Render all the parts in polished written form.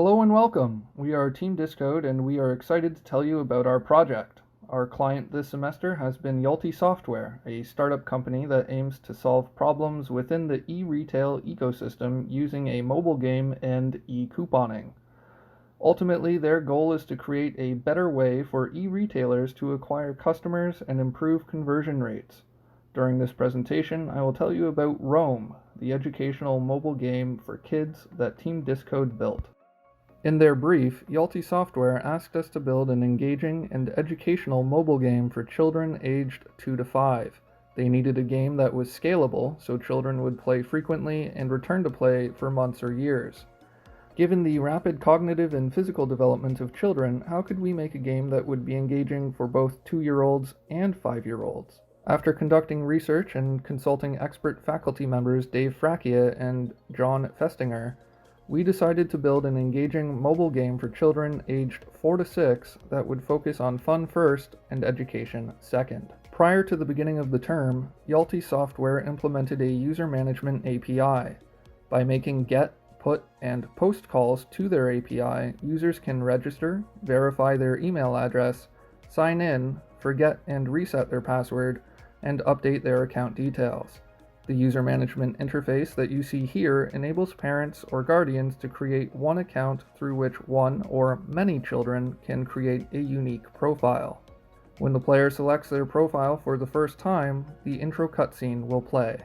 Hello and welcome. We are Team Discode and we are excited to tell you about our project. Our client this semester has been Yalty Software, a startup company that aims to solve problems within the e-retail ecosystem using a mobile game and e-couponing. Ultimately, their goal is to create a better way for e-retailers to acquire customers and improve conversion rates. During this presentation, I will tell you about Roam, the educational mobile game for kids that Team Discode built. In their brief, Yalty Software asked us to build an engaging and educational mobile game for children aged 2 to 5. They needed a game that was scalable so children would play frequently and return to play for months or years. Given the rapid cognitive and physical development of children, how could we make a game that would be engaging for both 2-year-olds and 5-year-olds? After conducting research and consulting expert faculty members Dave Fracchia and John Festinger, we decided to build an engaging mobile game for children aged 4 to 6 that would focus on fun first and education second. Prior to the beginning of the term, Yalty Software implemented a user management API. By making GET, PUT, and POST calls to their API, users can register, verify their email address, sign in, forget and reset their password, and update their account details. The user management interface that you see here enables parents or guardians to create one account through which one or many children can create a unique profile. When the player selects their profile for the first time, the intro cutscene will play.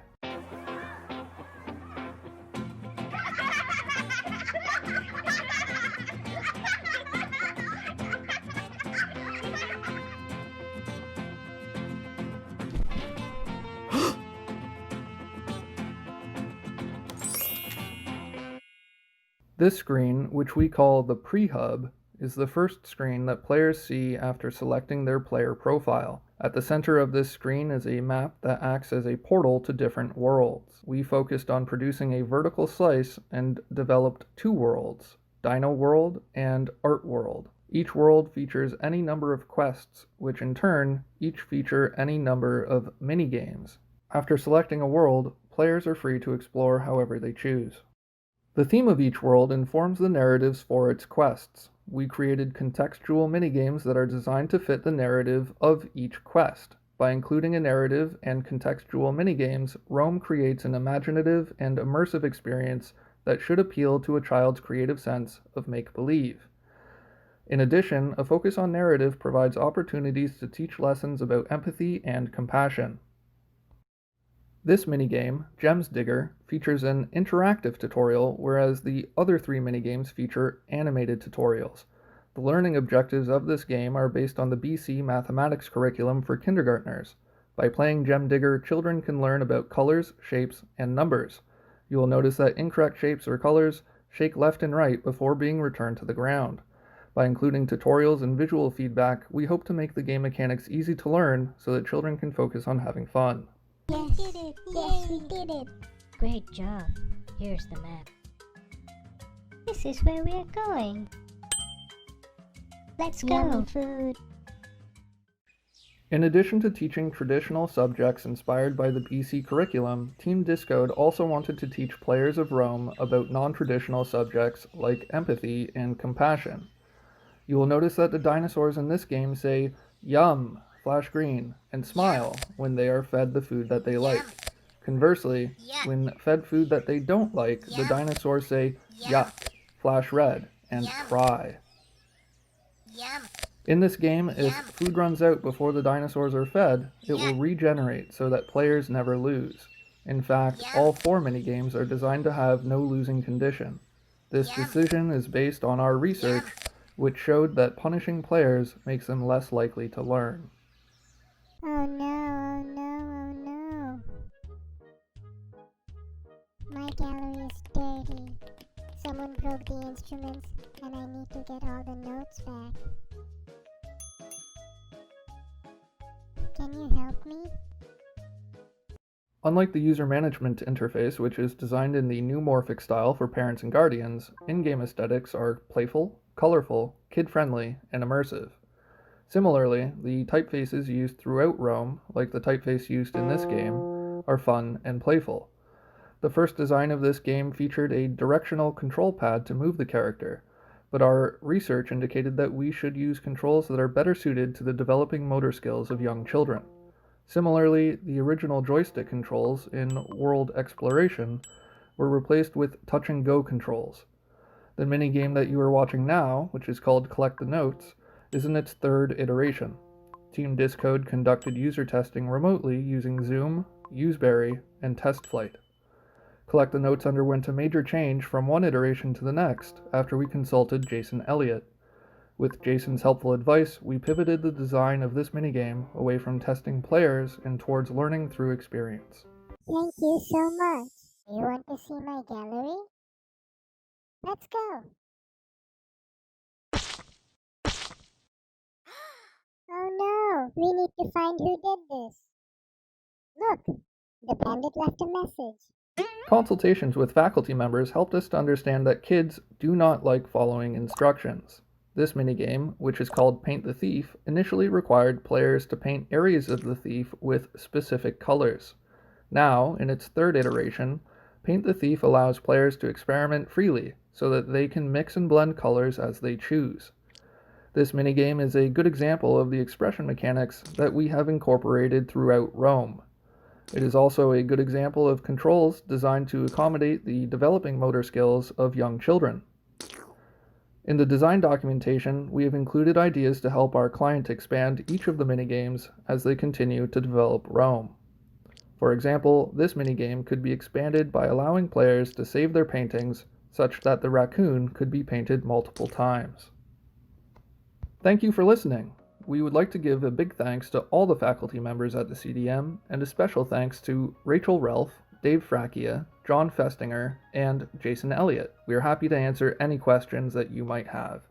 This screen, which we call the pre-hub, is the first screen that players see after selecting their player profile. At the center of this screen is a map that acts as a portal to different worlds. We focused on producing a vertical slice and developed 2 worlds, Dino World and Art World. Each world features any number of quests, which in turn each feature any number of mini-games. After selecting a world, players are free to explore however they choose. The theme of each world informs the narratives for its quests. We created contextual minigames that are designed to fit the narrative of each quest. By including a narrative and contextual minigames, Roam creates an imaginative and immersive experience that should appeal to a child's creative sense of make-believe. In addition, a focus on narrative provides opportunities to teach lessons about empathy and compassion. This minigame, Gems Digger, features an interactive tutorial, whereas the other 3 minigames feature animated tutorials. The learning objectives of this game are based on the BC mathematics curriculum for kindergartners. By playing Gem Digger, children can learn about colors, shapes, and numbers. You will notice that incorrect shapes or colors shake left and right before being returned to the ground. By including tutorials and visual feedback, we hope to make the game mechanics easy to learn so that children can focus on having fun. Yes, we did it! Yes, we did it! Great job. Here's the map. This is where we're going. Let's go! Yummy food! In addition to teaching traditional subjects inspired by the BC curriculum, Team Discode also wanted to teach players of Roam about non-traditional subjects like empathy and compassion. You will notice that the dinosaurs in this game say, "Yum," flash green, and smile when they are fed the food that they like. Conversely, when fed food that they don't like, the dinosaurs say, "Yuck," flash red, and cry. In this game, if food runs out before the dinosaurs are fed, it will regenerate so that players never lose. In fact, all 4 minigames are designed to have no losing condition. This decision is based on our research, which showed that punishing players makes them less likely to learn. Oh no, oh no, oh no. My gallery is dirty. Someone broke the instruments and I need to get all the notes back. Can you help me? Unlike the user management interface, which is designed in the new Morphic style for parents and guardians, in-game aesthetics are playful, colorful, kid-friendly, and immersive. Similarly, the typefaces used throughout Roam, like the typeface used in this game, are fun and playful. The first design of this game featured a directional control pad to move the character. but our research indicated that we should use controls that are better suited to the developing motor skills of young children. Similarly, the original joystick controls in World Exploration were replaced with touch and go controls. The minigame that you are watching now, which is called Collect the Notes, is in its third iteration. Team Discode conducted user testing remotely using Zoom, Useberry, and TestFlight. Collect the Notes underwent a major change from one iteration to the next after we consulted Jason Elliott. With Jason's helpful advice, we pivoted the design of this minigame away from testing players and towards learning through experience. Thank you so much. You want to see my gallery? Let's go. Oh no, we need to find who did this. Look, the bandit left a message. Consultations with faculty members helped us to understand that kids do not like following instructions. This minigame, which is called Paint the Thief, initially required players to paint areas of the thief with specific colors. Now, in its third iteration, Paint the Thief allows players to experiment freely so that they can mix and blend colors as they choose. This minigame is a good example of the expression mechanics that we have incorporated throughout Rome. It is also a good example of controls designed to accommodate the developing motor skills of young children. In the design documentation, we have included ideas to help our client expand each of the minigames as they continue to develop Rome. For example, this minigame could be expanded by allowing players to save their paintings such that the raccoon could be painted multiple times. Thank you for listening. We would like to give a big thanks to all the faculty members at the CDM, and a special thanks to Rachel Relf, Dave Fracchia, John Festinger, and Jason Elliott. We are happy to answer any questions that you might have.